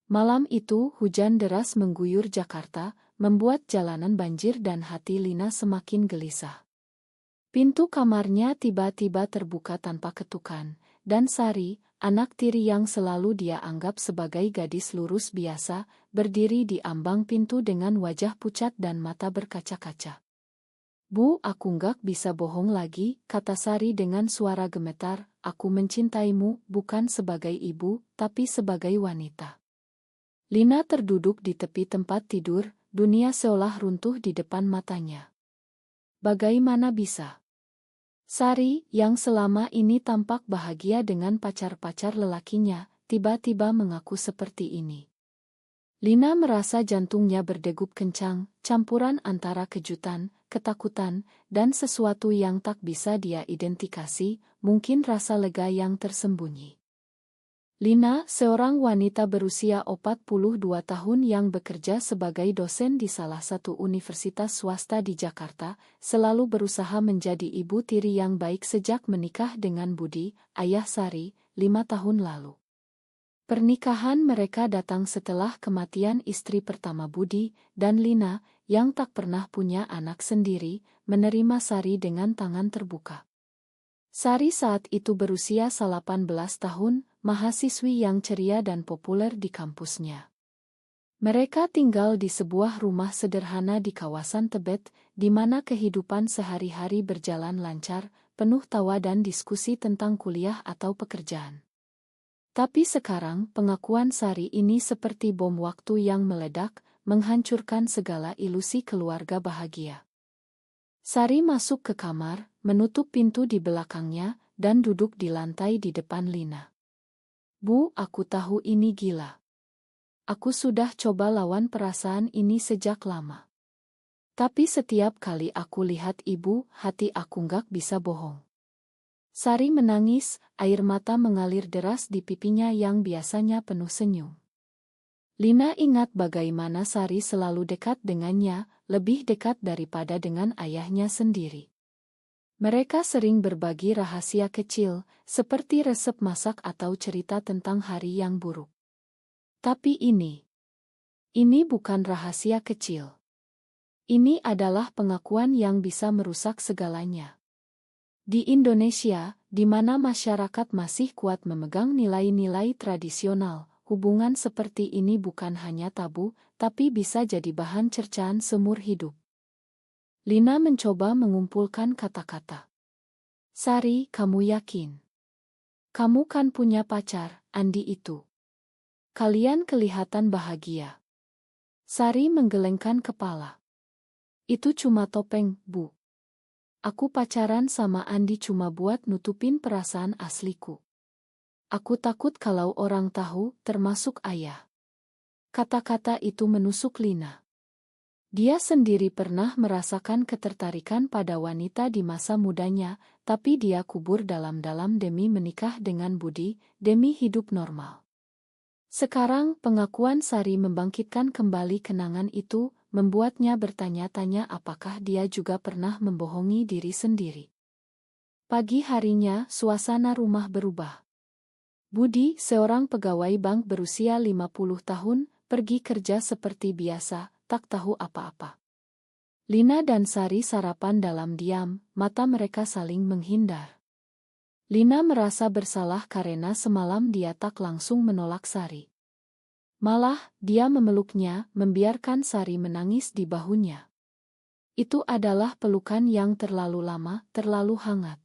Malam itu hujan deras mengguyur Jakarta, membuat jalanan banjir dan hati Lina semakin gelisah. Pintu kamarnya tiba-tiba terbuka tanpa ketukan, dan Sari, anak tiri yang selalu dia anggap sebagai gadis lurus biasa, berdiri di ambang pintu dengan wajah pucat dan mata berkaca-kaca. "Bu, aku nggak bisa bohong lagi," kata Sari dengan suara gemetar. "Aku mencintaimu, bukan sebagai ibu, tapi sebagai wanita." Lina terduduk di tepi tempat tidur, dunia seolah runtuh di depan matanya. Bagaimana bisa? Sari, yang selama ini tampak bahagia dengan pacar-pacar lelakinya, tiba-tiba mengaku seperti ini. Lina merasa jantungnya berdegup kencang, campuran antara kejutan, ketakutan, dan sesuatu yang tak bisa dia identifikasi, mungkin rasa lega yang tersembunyi. Lina, seorang wanita berusia 42 tahun yang bekerja sebagai dosen di salah satu universitas swasta di Jakarta, selalu berusaha menjadi ibu tiri yang baik sejak menikah dengan Budi, ayah Sari, 5 tahun lalu. Pernikahan mereka datang setelah kematian istri pertama Budi, dan Lina, yang tak pernah punya anak sendiri, menerima Sari dengan tangan terbuka. Sari saat itu berusia 18 tahun, mahasiswi yang ceria dan populer di kampusnya. Mereka tinggal di sebuah rumah sederhana di kawasan Tebet, di mana kehidupan sehari-hari berjalan lancar, penuh tawa dan diskusi tentang kuliah atau pekerjaan. Tapi sekarang pengakuan Sari ini seperti bom waktu yang meledak, menghancurkan segala ilusi keluarga bahagia. Sari masuk ke kamar, menutup pintu di belakangnya, dan duduk di lantai di depan Lina. "Bu, aku tahu ini gila. Aku sudah coba lawan perasaan ini sejak lama. Tapi setiap kali aku lihat ibu, hati aku nggak bisa bohong." Sari menangis, air mata mengalir deras di pipinya yang biasanya penuh senyum. Lina ingat bagaimana Sari selalu dekat dengannya, lebih dekat daripada dengan ayahnya sendiri. Mereka sering berbagi rahasia kecil, seperti resep masak atau cerita tentang hari yang buruk. Tapi ini bukan rahasia kecil. Ini adalah pengakuan yang bisa merusak segalanya. Di Indonesia, di mana masyarakat masih kuat memegang nilai-nilai tradisional, hubungan seperti ini bukan hanya tabu, tapi bisa jadi bahan cercaan seumur hidup. Lina mencoba mengumpulkan kata-kata. "Sari, kamu yakin? Kamu kan punya pacar, Andi itu. Kalian kelihatan bahagia." Sari menggelengkan kepala. "Itu cuma topeng, Bu. Aku pacaran sama Andi cuma buat nutupin perasaan asliku. Aku takut kalau orang tahu, termasuk ayah." Kata-kata itu menusuk Lina. Dia sendiri pernah merasakan ketertarikan pada wanita di masa mudanya, tapi dia kubur dalam-dalam demi menikah dengan Budi, demi hidup normal. Sekarang pengakuan Sari membangkitkan kembali kenangan itu, membuatnya bertanya-tanya apakah dia juga pernah membohongi diri sendiri. Pagi harinya, suasana rumah berubah. Budi, seorang pegawai bank berusia 50 tahun, pergi kerja seperti biasa, tak tahu apa-apa. Lina dan Sari sarapan dalam diam, mata mereka saling menghindar. Lina merasa bersalah karena semalam dia tak langsung menolak Sari. Malah, dia memeluknya, membiarkan Sari menangis di bahunya. Itu adalah pelukan yang terlalu lama, terlalu hangat.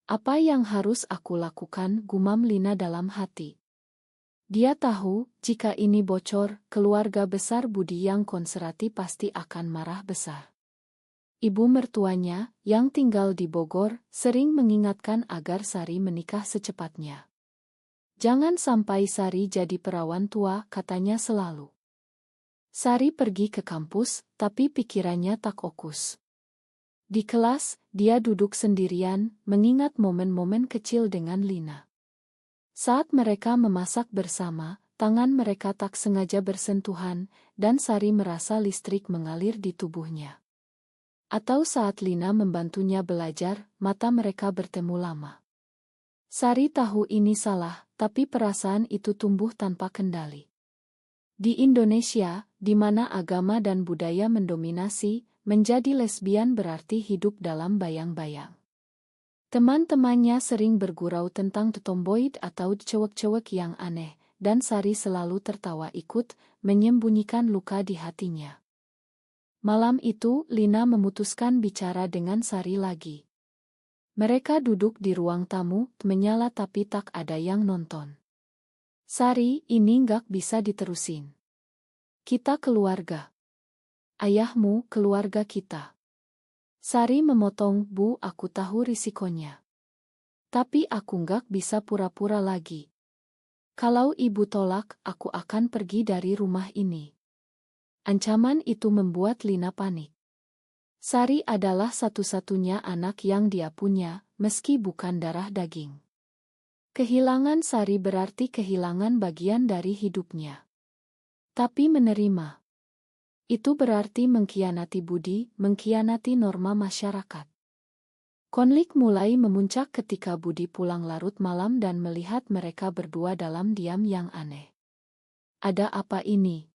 "Apa yang harus aku lakukan?" gumam Lina dalam hati. Dia tahu, jika ini bocor, keluarga besar Budi yang konservatif pasti akan marah besar. Ibu mertuanya, yang tinggal di Bogor, sering mengingatkan agar Sari menikah secepatnya. "Jangan sampai Sari jadi perawan tua," katanya selalu. Sari pergi ke kampus, tapi pikirannya tak fokus. Di kelas, dia duduk sendirian, mengingat momen-momen kecil dengan Lina. Saat mereka memasak bersama, tangan mereka tak sengaja bersentuhan, dan Sari merasa listrik mengalir di tubuhnya. Atau saat Lina membantunya belajar, mata mereka bertemu lama. Sari tahu ini salah, tapi perasaan itu tumbuh tanpa kendali. Di Indonesia, di mana agama dan budaya mendominasi, menjadi lesbian berarti hidup dalam bayang-bayang. Teman-temannya sering bergurau tentang tomboid atau cewek-cewek yang aneh, dan Sari selalu tertawa ikut, menyembunyikan luka di hatinya. Malam itu, Lina memutuskan bicara dengan Sari lagi. Mereka duduk di ruang tamu, menyala tapi tak ada yang nonton. Sari, ini nggak bisa diterusin. Kita keluarga. Ayahmu keluarga kita. Sari memotong, Bu, aku tahu risikonya. Tapi aku nggak bisa pura-pura lagi. Kalau ibu tolak, aku akan pergi dari rumah ini. Ancaman itu membuat Lina panik. Sari adalah satu-satunya anak yang dia punya, meski bukan darah daging. Kehilangan Sari berarti kehilangan bagian dari hidupnya. Tapi menerima. Itu berarti mengkhianati budi, mengkhianati norma masyarakat. Konflik mulai memuncak ketika Budi pulang larut malam dan melihat mereka berdua dalam diam yang aneh. Ada apa ini?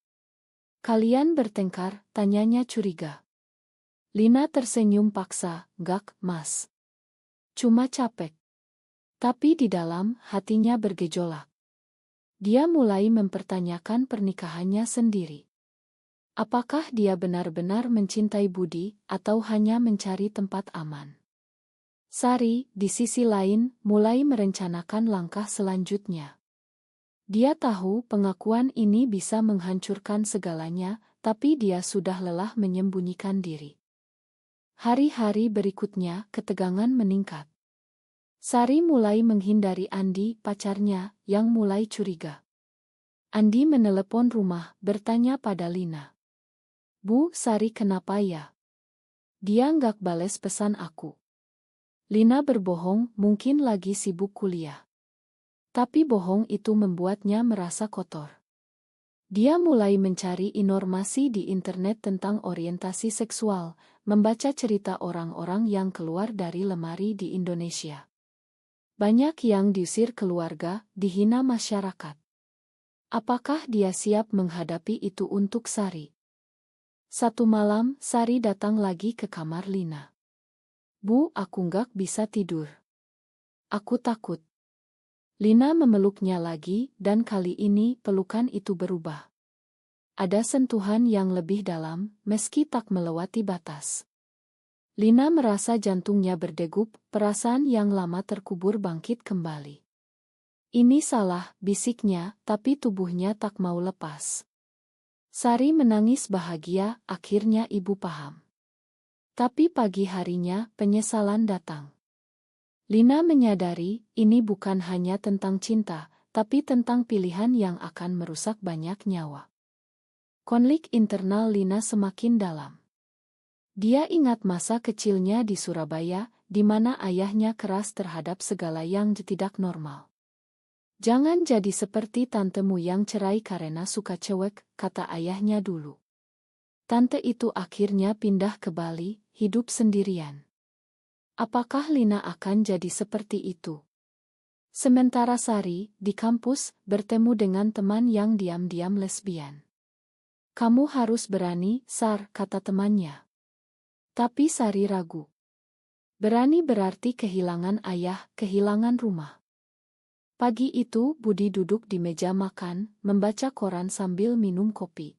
Kalian bertengkar, tanyanya curiga. Lina tersenyum paksa, "Gak, Mas. Cuma capek." Tapi di dalam, hatinya bergejolak. Dia mulai mempertanyakan pernikahannya sendiri. Apakah dia benar-benar mencintai Budi, atau hanya mencari tempat aman? Sari, di sisi lain, mulai merencanakan langkah selanjutnya. Dia tahu pengakuan ini bisa menghancurkan segalanya, tapi dia sudah lelah menyembunyikan diri. Hari-hari berikutnya, ketegangan meningkat. Sari mulai menghindari Andi, pacarnya, yang mulai curiga. Andi menelepon rumah, bertanya pada Lina. "Bu, Sari kenapa ya? Dia nggak bales pesan aku." Lina berbohong, mungkin lagi sibuk kuliah. Tapi bohong itu membuatnya merasa kotor. Dia mulai mencari informasi di internet tentang orientasi seksual, membaca cerita orang-orang yang keluar dari lemari di Indonesia. Banyak yang diusir keluarga, dihina masyarakat. Apakah dia siap menghadapi itu untuk Sari? Satu malam, Sari datang lagi ke kamar Lina. "Bu, aku nggak bisa tidur. Aku takut." Lina memeluknya lagi, dan kali ini pelukan itu berubah. Ada sentuhan yang lebih dalam, meski tak melewati batas. Lina merasa jantungnya berdegup, perasaan yang lama terkubur bangkit kembali. "Ini salah," bisiknya, tapi tubuhnya tak mau lepas. Sari menangis bahagia, akhirnya ibu paham. Tapi pagi harinya, penyesalan datang. Lina menyadari, ini bukan hanya tentang cinta, tapi tentang pilihan yang akan merusak banyak nyawa. Konflik internal Lina semakin dalam. Dia ingat masa kecilnya di Surabaya, di mana ayahnya keras terhadap segala yang tidak normal. "Jangan jadi seperti tantemu yang cerai karena suka cewek," kata ayahnya dulu. Tante itu akhirnya pindah ke Bali, hidup sendirian. Apakah Lina akan jadi seperti itu? Sementara Sari, di kampus, bertemu dengan teman yang diam-diam lesbian. "Kamu harus berani, Sar," kata temannya. Tapi Sari ragu. Berani berarti kehilangan ayah, kehilangan rumah. Pagi itu, Budi duduk di meja makan, membaca koran sambil minum kopi.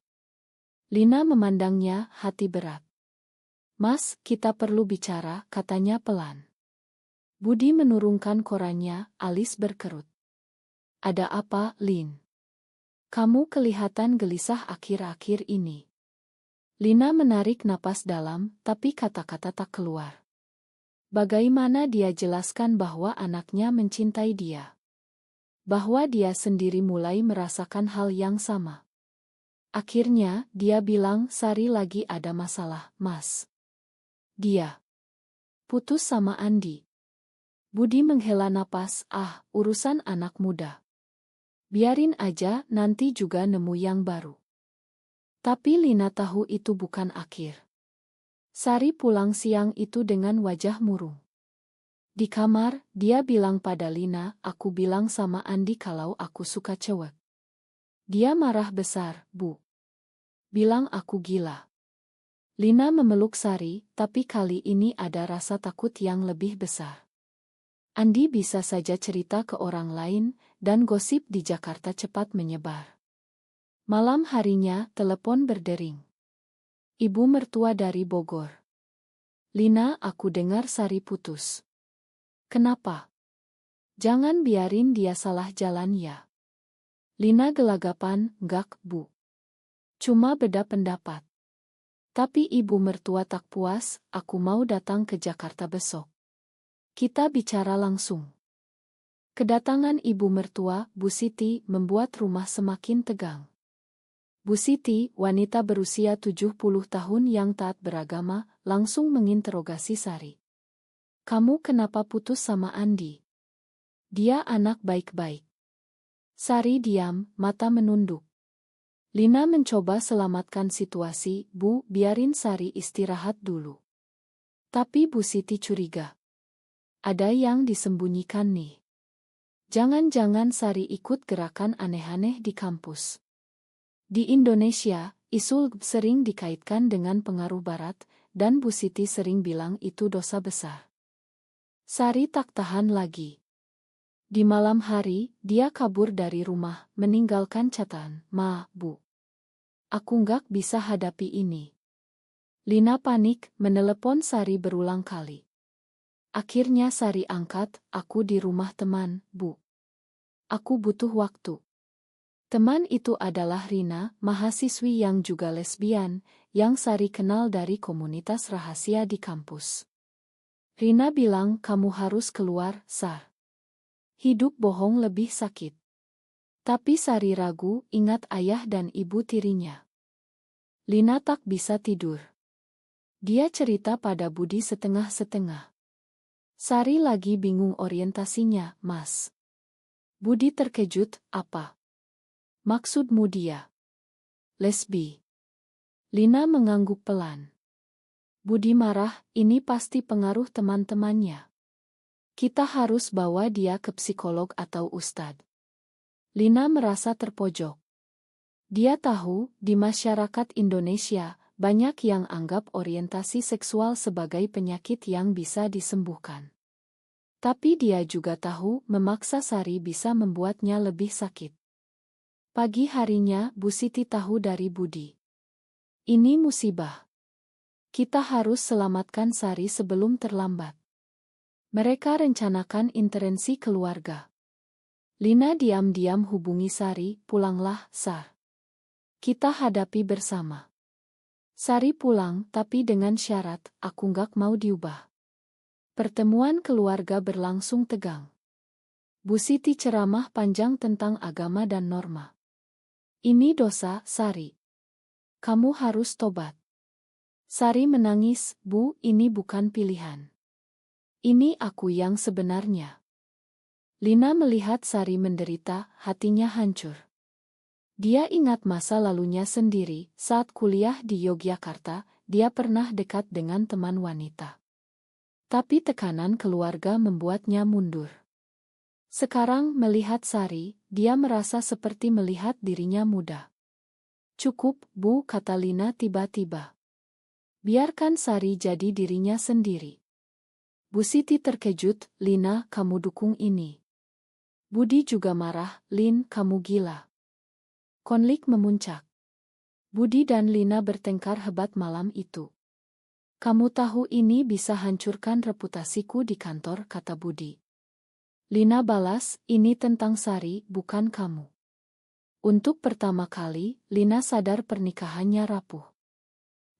Lina memandangnya, hati berat. "Mas, kita perlu bicara," katanya pelan. Budi menurunkan korannya, alis berkerut. "Ada apa, Lin? Kamu kelihatan gelisah akhir-akhir ini." Lina menarik napas dalam, tapi kata-kata tak keluar. Bagaimana dia jelaskan bahwa anaknya mencintai dia? Bahwa dia sendiri mulai merasakan hal yang sama. Akhirnya, dia bilang, "Sari lagi ada masalah, Mas. Dia putus sama Andi." Budi menghela napas, urusan anak muda. Biarin aja, nanti juga nemu yang baru." Tapi Lina tahu itu bukan akhir. Sari pulang siang itu dengan wajah murung. Di kamar, dia bilang pada Lina, "Aku bilang sama Andi kalau aku suka cewek. Dia marah besar, Bu. Bilang aku gila. Lina memeluk Sari, tapi kali ini ada rasa takut yang lebih besar. Andi bisa saja cerita ke orang lain, dan gosip di Jakarta cepat menyebar. Malam harinya, telepon berdering. Ibu mertua dari Bogor. Lina, aku dengar Sari putus. Kenapa? Jangan biarin dia salah jalan ya. Lina gelagapan, enggak, Bu. Cuma beda pendapat. Tapi ibu mertua tak puas, aku mau datang ke Jakarta besok. Kita bicara langsung. Kedatangan ibu mertua, Bu Siti, membuat rumah semakin tegang. Bu Siti, wanita berusia 70 tahun yang taat beragama, langsung menginterogasi Sari. Kamu kenapa putus sama Andi? Dia anak baik-baik. Sari diam, mata menunduk. Lina mencoba selamatkan situasi, Bu, biarin Sari istirahat dulu. Tapi Bu Siti curiga. Ada yang disembunyikan nih. Jangan-jangan Sari ikut gerakan aneh-aneh di kampus. Di Indonesia, isu sering dikaitkan dengan pengaruh barat, dan Bu Siti sering bilang itu dosa besar. Sari tak tahan lagi. Di malam hari, dia kabur dari rumah, meninggalkan catatan, Ma, Bu. Aku nggak bisa hadapi ini. Lina panik, menelepon Sari berulang kali. Akhirnya Sari angkat, aku di rumah teman, Bu. Aku butuh waktu. Teman itu adalah Rina, mahasiswi yang juga lesbian, yang Sari kenal dari komunitas rahasia di kampus. Rina bilang kamu harus keluar, Sar. Hidup bohong lebih sakit. Tapi Sari ragu, ingat ayah dan ibu tirinya. Lina tak bisa tidur. Dia cerita pada Budi setengah-setengah. Sari lagi bingung orientasinya, Mas. Budi terkejut, apa? Maksudmu dia? Lesbi. Lina mengangguk pelan. Budi marah, ini pasti pengaruh teman-temannya. Kita harus bawa dia ke psikolog atau ustad. Lina merasa terpojok. Dia tahu, di masyarakat Indonesia, banyak yang anggap orientasi seksual sebagai penyakit yang bisa disembuhkan. Tapi dia juga tahu, memaksa Sari bisa membuatnya lebih sakit. Pagi harinya, Bu Siti tahu dari Budi. Ini musibah. Kita harus selamatkan Sari sebelum terlambat. Mereka rencanakan intervensi keluarga. Lina diam-diam hubungi Sari, pulanglah, Sar. Kita hadapi bersama. Sari pulang, tapi dengan syarat, aku nggak mau diubah. Pertemuan keluarga berlangsung tegang. Bu Siti ceramah panjang tentang agama dan norma. Ini dosa, Sari. Kamu harus tobat. Sari menangis, Bu, ini bukan pilihan. Ini aku yang sebenarnya. Lina melihat Sari menderita, hatinya hancur. Dia ingat masa lalunya sendiri, saat kuliah di Yogyakarta, dia pernah dekat dengan teman wanita. Tapi tekanan keluarga membuatnya mundur. Sekarang melihat Sari, dia merasa seperti melihat dirinya muda. Cukup, Bu, kata Lina tiba-tiba. Biarkan Sari jadi dirinya sendiri. Bu Siti terkejut, Lina, kamu dukung ini. Budi juga marah, Lin, kamu gila. Konflik memuncak. Budi dan Lina bertengkar hebat malam itu. Kamu tahu ini bisa hancurkan reputasiku di kantor, kata Budi. Lina balas, ini tentang Sari, bukan kamu. Untuk pertama kali, Lina sadar pernikahannya rapuh.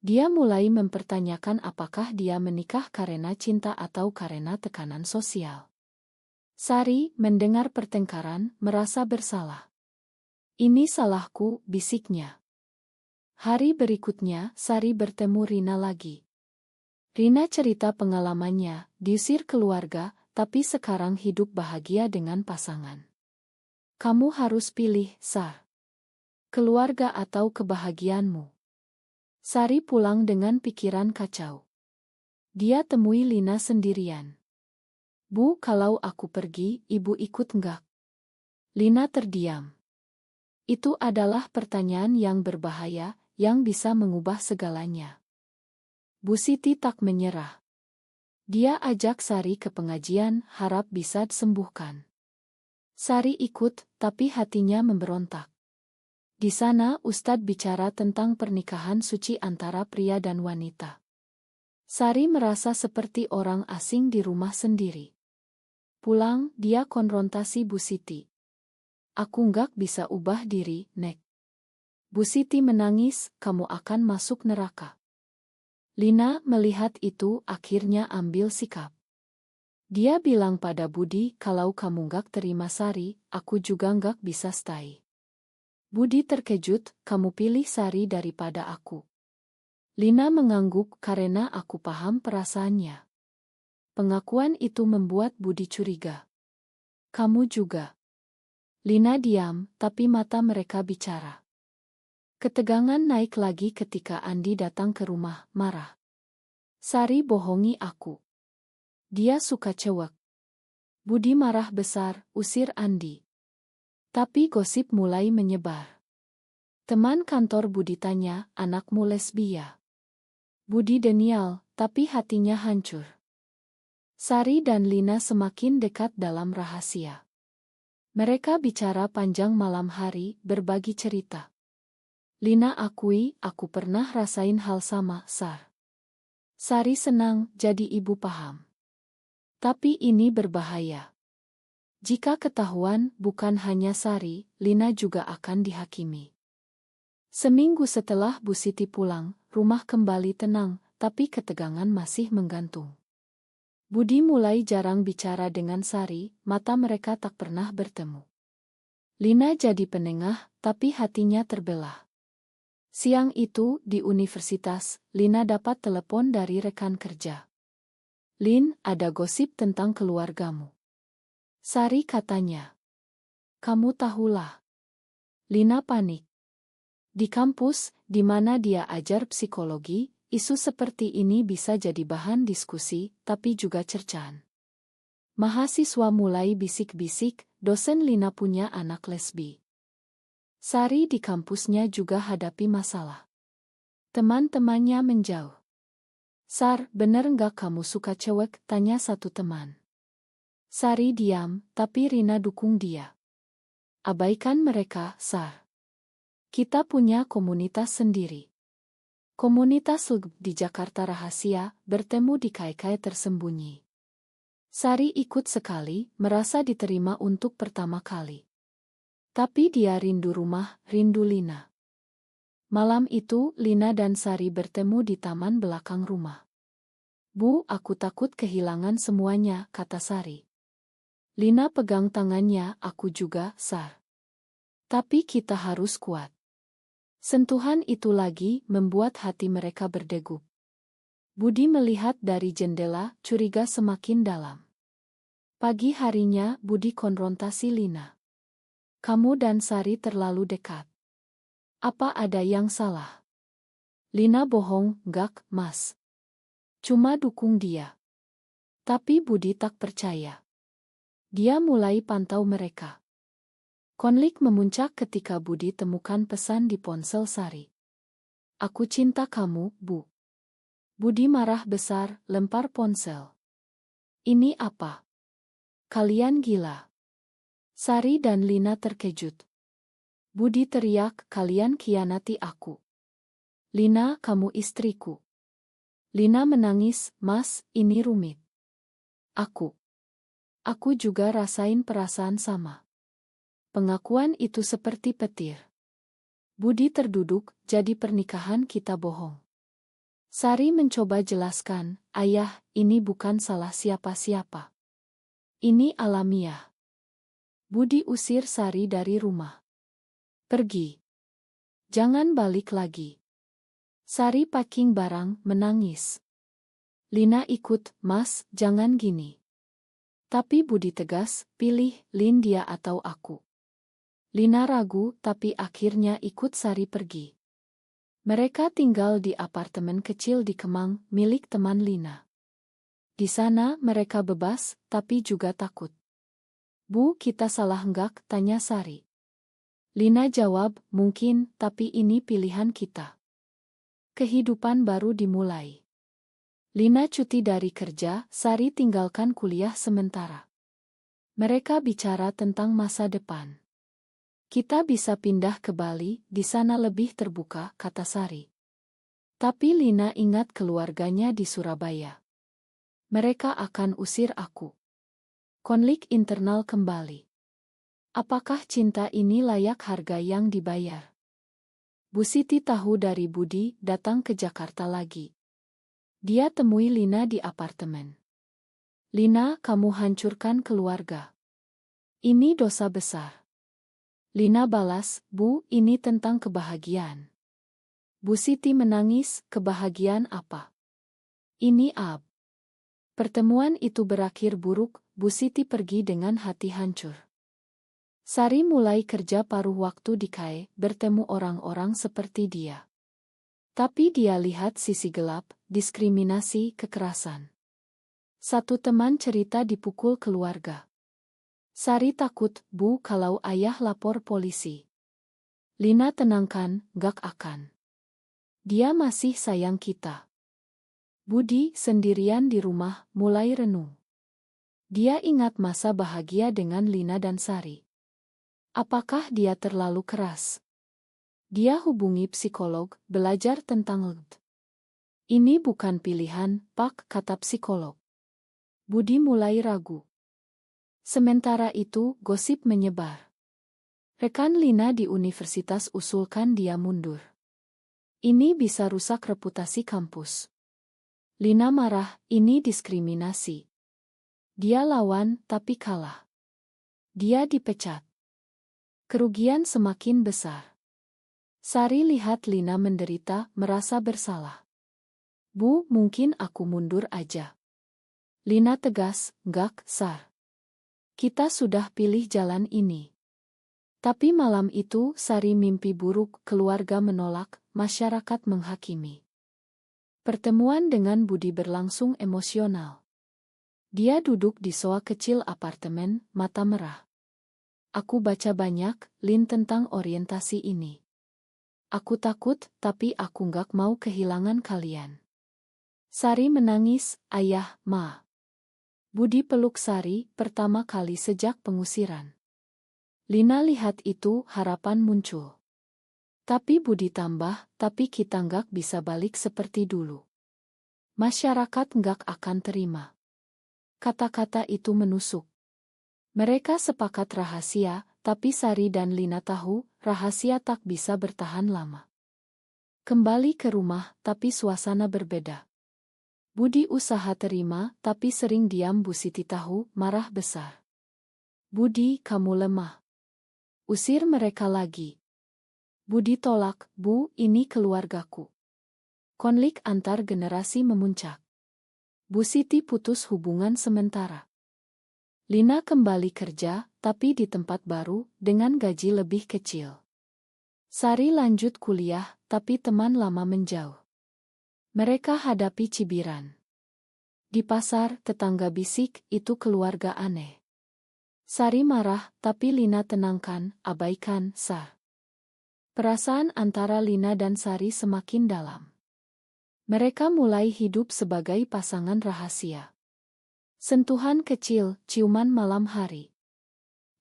Dia mulai mempertanyakan apakah dia menikah karena cinta atau karena tekanan sosial. Sari, mendengar pertengkaran, merasa bersalah. Ini salahku, bisiknya. Hari berikutnya, Sari bertemu Rina lagi. Rina cerita pengalamannya, diusir keluarga, tapi sekarang hidup bahagia dengan pasangan. Kamu harus pilih, Sar. Keluarga atau kebahagiaanmu. Sari pulang dengan pikiran kacau. Dia temui Lina sendirian. Bu, kalau aku pergi, ibu ikut enggak? Lina terdiam. Itu adalah pertanyaan yang berbahaya, yang bisa mengubah segalanya. Bu Siti tak menyerah. Dia ajak Sari ke pengajian, harap bisa disembuhkan. Sari ikut, tapi hatinya memberontak. Di sana Ustadz bicara tentang pernikahan suci antara pria dan wanita. Sari merasa seperti orang asing di rumah sendiri. Pulang, dia konfrontasi Bu Siti. Aku nggak bisa ubah diri, Nek. Bu Siti menangis, kamu akan masuk neraka. Lina melihat itu akhirnya ambil sikap. Dia bilang pada Budi, kalau kamu nggak terima Sari, aku juga nggak bisa stay. Budi terkejut, kamu pilih Sari daripada aku. Lina mengangguk karena aku paham perasaannya. Pengakuan itu membuat Budi curiga. Kamu juga. Lina diam, tapi mata mereka bicara. Ketegangan naik lagi ketika Andi datang ke rumah, marah. Sari bohongi aku. Dia suka cewek. Budi marah besar, usir Andi. Tapi gosip mulai menyebar. Teman kantor Budi tanya, anakmu lesbia. Budi denial, tapi hatinya hancur. Sari dan Lina semakin dekat dalam rahasia. Mereka bicara panjang malam hari, berbagi cerita. Lina akui, aku pernah rasain hal sama, Sar. Sari senang, jadi ibu paham. Tapi ini berbahaya. Jika ketahuan, bukan hanya Sari, Lina juga akan dihakimi. Seminggu setelah Bu Siti pulang, rumah kembali tenang, tapi ketegangan masih menggantung. Budi mulai jarang bicara dengan Sari, mata mereka tak pernah bertemu. Lina jadi penengah, tapi hatinya terbelah. Siang itu, di universitas, Lina dapat telepon dari rekan kerja. Lin, ada gosip tentang keluargamu. Sari katanya. Kamu tahulah. Lina panik. Di kampus, di mana dia ajar psikologi, isu seperti ini bisa jadi bahan diskusi, tapi juga cercaan. Mahasiswa mulai bisik-bisik, dosen Lina punya anak lesbi. Sari di kampusnya juga hadapi masalah. Teman-temannya menjauh. Sar, bener nggak kamu suka cewek? Tanya satu teman. Sari diam, tapi Rina dukung dia. Abaikan mereka, Sar. Kita punya komunitas sendiri. Komunitas LGB di Jakarta rahasia, bertemu di kai-kai tersembunyi. Sari ikut sekali, merasa diterima untuk pertama kali. Tapi dia rindu rumah, rindu Lina. Malam itu, Lina dan Sari bertemu di taman belakang rumah. Bu, aku takut kehilangan semuanya, kata Sari. Lina pegang tangannya, aku juga, Sar. Tapi kita harus kuat. Sentuhan itu lagi membuat hati mereka berdegup. Budi melihat dari jendela, curiga semakin dalam. Pagi harinya, Budi konfrontasi Lina. Kamu dan Sari terlalu dekat. Apa ada yang salah? Lina bohong, gak, Mas. Cuma dukung dia. Tapi Budi tak percaya. Dia mulai pantau mereka. Konflik memuncak ketika Budi temukan pesan di ponsel Sari. Aku cinta kamu, Bu. Budi marah besar, lempar ponsel. Ini apa? Kalian gila. Sari dan Lina terkejut. Budi teriak, kalian khianati aku. Lina, kamu istriku. Lina menangis, Mas, ini rumit. Aku juga rasain perasaan sama. Pengakuan itu seperti petir. Budi terduduk, jadi pernikahan kita bohong. Sari mencoba jelaskan, ayah, ini bukan salah siapa-siapa. Ini alamiah. Budi usir Sari dari rumah. Pergi. Jangan balik lagi. Sari packing barang, menangis. Lina ikut, Mas, jangan gini. Tapi Budi tegas, pilih, Lin dia atau aku. Lina ragu, tapi akhirnya ikut Sari pergi. Mereka tinggal di apartemen kecil di Kemang, milik teman Lina. Di sana mereka bebas, tapi juga takut. Bu, kita salah nggak? Tanya Sari. Lina jawab, mungkin, tapi ini pilihan kita. Kehidupan baru dimulai. Lina cuti dari kerja, Sari tinggalkan kuliah sementara. Mereka bicara tentang masa depan. Kita bisa pindah ke Bali, di sana lebih terbuka, kata Sari. Tapi Lina ingat keluarganya di Surabaya. Mereka akan usir aku. Konflik internal kembali. Apakah cinta ini layak harga yang dibayar? Bu Siti tahu dari Budi datang ke Jakarta lagi. Dia temui Lina di apartemen. Lina, kamu hancurkan keluarga. Ini dosa besar. Lina balas, Bu, ini tentang kebahagiaan. Bu Siti menangis, kebahagiaan apa? Ini ab. Pertemuan itu berakhir buruk, Bu Siti pergi dengan hati hancur. Sari mulai kerja paruh waktu di KAE, bertemu orang-orang seperti dia. Tapi dia lihat sisi gelap, diskriminasi, kekerasan. Satu teman cerita dipukul keluarga. Sari takut, Bu, kalau ayah lapor polisi. Lina tenangkan, gak akan. Dia masih sayang kita. Budi sendirian di rumah, mulai renung. Dia ingat masa bahagia dengan Lina dan Sari. Apakah dia terlalu keras? Dia hubungi psikolog, belajar tentang LGD. Ini bukan pilihan, Pak, kata psikolog. Budi mulai ragu. Sementara itu, gosip menyebar. Rekan Lina di universitas usulkan dia mundur. Ini bisa rusak reputasi kampus. Lina marah, ini diskriminasi. Dia lawan, tapi kalah. Dia dipecat. Kerugian semakin besar. Sari lihat Lina menderita, merasa bersalah. Bu, mungkin aku mundur aja. Lina tegas, gak, Sar. Kita sudah pilih jalan ini. Tapi malam itu Sari mimpi buruk, keluarga menolak, masyarakat menghakimi. Pertemuan dengan Budi berlangsung emosional. Dia duduk di sofa kecil apartemen, mata merah. Aku baca banyak, Lin, tentang orientasi ini. Aku takut, tapi aku gak mau kehilangan kalian. Sari menangis, Ayah, Ma. Budi peluk Sari, pertama kali sejak pengusiran. Lina lihat itu, harapan muncul. Tapi Budi tambah, tapi kita gak bisa balik seperti dulu. Masyarakat gak akan terima. Kata-kata itu menusuk. Mereka sepakat rahasia, tapi Sari dan Lina tahu, rahasia tak bisa bertahan lama. Kembali ke rumah, tapi suasana berbeda. Budi usaha terima, tapi sering diam. Bu Siti tahu, marah besar. Budi, kamu lemah. Usir mereka lagi. Budi tolak, Bu, ini keluargaku. Konflik antar generasi memuncak. Bu Siti putus hubungan sementara. Lina kembali kerja, tapi di tempat baru, dengan gaji lebih kecil. Sari lanjut kuliah, tapi teman lama menjauh. Mereka hadapi cibiran. Di pasar, tetangga bisik, itu keluarga aneh. Sari marah, tapi Lina tenangkan, abaikan, Sar. Perasaan antara Lina dan Sari semakin dalam. Mereka mulai hidup sebagai pasangan rahasia. Sentuhan kecil, ciuman malam hari.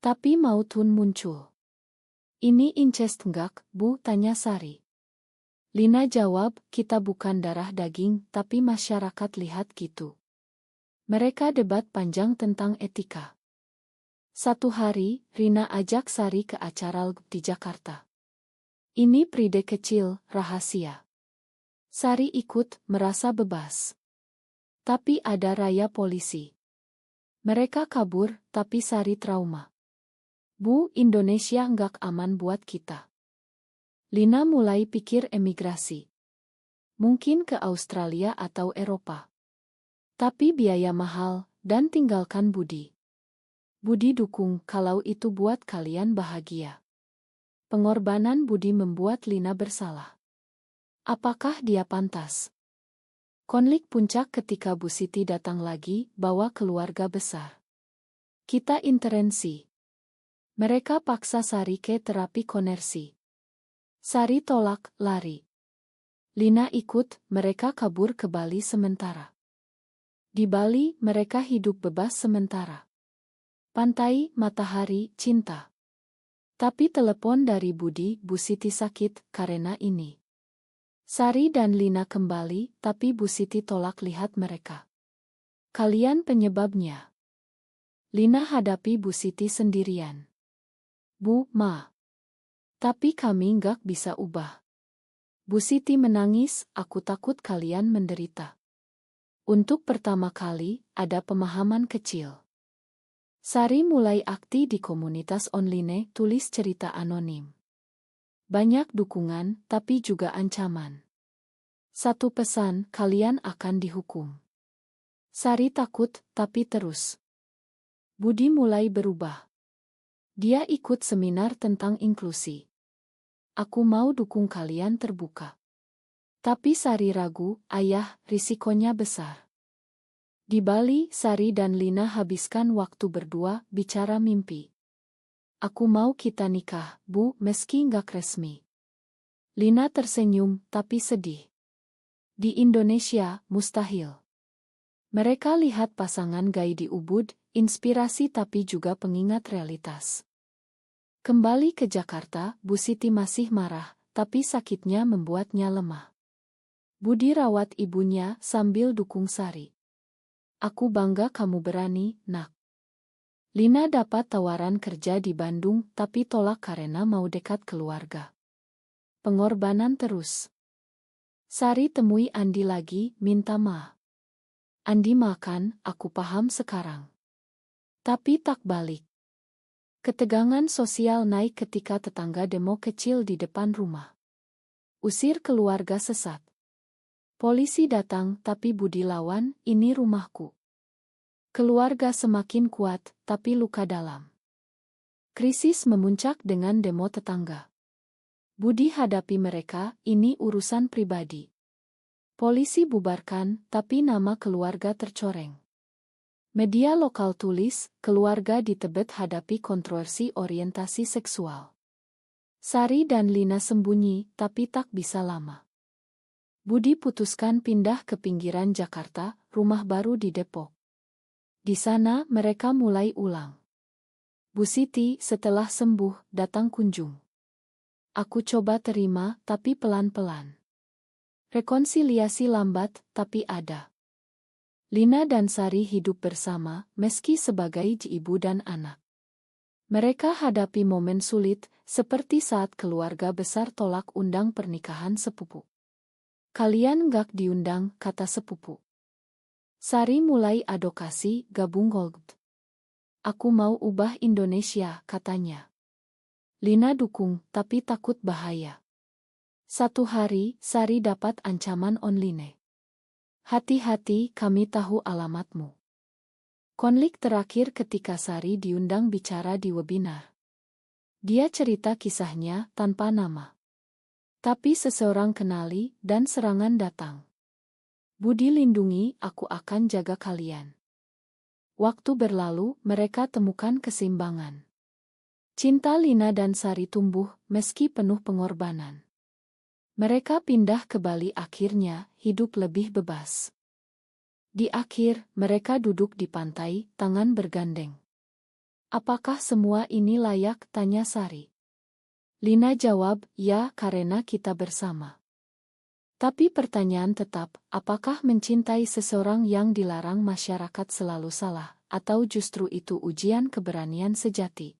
Tapi mautun muncul. Ini incest enggak, Bu, tanya Sari. Lina jawab, kita bukan darah daging, tapi masyarakat lihat gitu. Mereka debat panjang tentang etika. Satu hari, Rina ajak Sari ke acara LGD di Jakarta. Ini pride kecil, rahasia. Sari ikut, merasa bebas. Tapi ada raya polisi. Mereka kabur, tapi Sari trauma. Bu, Indonesia nggak aman buat kita. Lina mulai pikir emigrasi. Mungkin ke Australia atau Eropa. Tapi biaya mahal, dan tinggalkan Budi. Budi dukung kalau itu buat kalian bahagia. Pengorbanan Budi membuat Lina bersalah. Apakah dia pantas? Konflik puncak ketika Bu Siti datang lagi, bawa keluarga besar. Kita intervensi. Mereka paksa Sari ke terapi konversi. Sari tolak, lari. Lina ikut, mereka kabur ke Bali sementara. Di Bali, mereka hidup bebas sementara. Pantai, matahari, cinta. Tapi telepon dari Budi, Bu Siti sakit karena ini. Sari dan Lina kembali, tapi Bu Siti tolak lihat mereka. Kalian penyebabnya. Lina hadapi Bu Siti sendirian. Bu, Ma. Tapi kami nggak bisa ubah. Bu Siti menangis, aku takut kalian menderita. Untuk pertama kali, ada pemahaman kecil. Sari mulai aktif di komunitas online tulis cerita anonim. Banyak dukungan, tapi juga ancaman. Satu pesan, kalian akan dihukum. Sari takut, tapi terus. Budi mulai berubah. Dia ikut seminar tentang inklusi. Aku mau dukung kalian terbuka. Tapi Sari ragu, ayah, risikonya besar. Di Bali, Sari dan Lina habiskan waktu berdua, bicara mimpi. Aku mau kita nikah, Bu, meski nggak resmi. Lina tersenyum, tapi sedih. Di Indonesia, mustahil. Mereka lihat pasangan gay di Ubud, inspirasi tapi juga pengingat realitas. Kembali ke Jakarta, Bu Siti masih marah, tapi sakitnya membuatnya lemah. Budi rawat ibunya sambil dukung Sari. Aku bangga kamu berani, Nak. Lina dapat tawaran kerja di Bandung tapi tolak karena mau dekat keluarga. Pengorbanan terus. Sari temui Andi lagi, minta maaf. Andi makan, aku paham sekarang. Tapi tak balik. Ketegangan sosial naik ketika tetangga demo kecil di depan rumah. Usir keluarga sesat. Polisi datang tapi Budi lawan, ini rumahku. Keluarga semakin kuat, tapi luka dalam. Krisis memuncak dengan demo tetangga. Budi hadapi mereka, ini urusan pribadi. Polisi bubarkan, tapi nama keluarga tercoreng. Media lokal tulis, keluarga di Tebet hadapi kontroversi orientasi seksual. Sari dan Lina sembunyi, tapi tak bisa lama. Budi putuskan pindah ke pinggiran Jakarta, rumah baru di Depok. Di sana mereka mulai ulang. Bu Siti setelah sembuh datang kunjung. Aku coba terima, tapi pelan-pelan. Rekonsiliasi lambat, tapi ada. Lina dan Sari hidup bersama, meski sebagai ibu dan anak. Mereka hadapi momen sulit, seperti saat keluarga besar tolak undang pernikahan sepupu. Kalian nggak diundang, kata sepupu. Sari mulai advokasi, gabung Golgd. Aku mau ubah Indonesia, katanya. Lina dukung, tapi takut bahaya. Satu hari, Sari dapat ancaman online. Hati-hati, kami tahu alamatmu. Konflik terakhir ketika Sari diundang bicara di webinar. Dia cerita kisahnya tanpa nama. Tapi seseorang kenali dan serangan datang. Budi lindungi, aku akan jaga kalian. Waktu berlalu, mereka temukan keseimbangan. Cinta Lina dan Sari tumbuh, meski penuh pengorbanan. Mereka pindah ke Bali akhirnya, hidup lebih bebas. Di akhir, mereka duduk di pantai, tangan bergandeng. Apakah semua ini layak, tanya Sari. Lina jawab, ya, karena kita bersama. Tapi pertanyaan tetap, apakah mencintai seseorang yang dilarang masyarakat selalu salah, atau justru itu ujian keberanian sejati?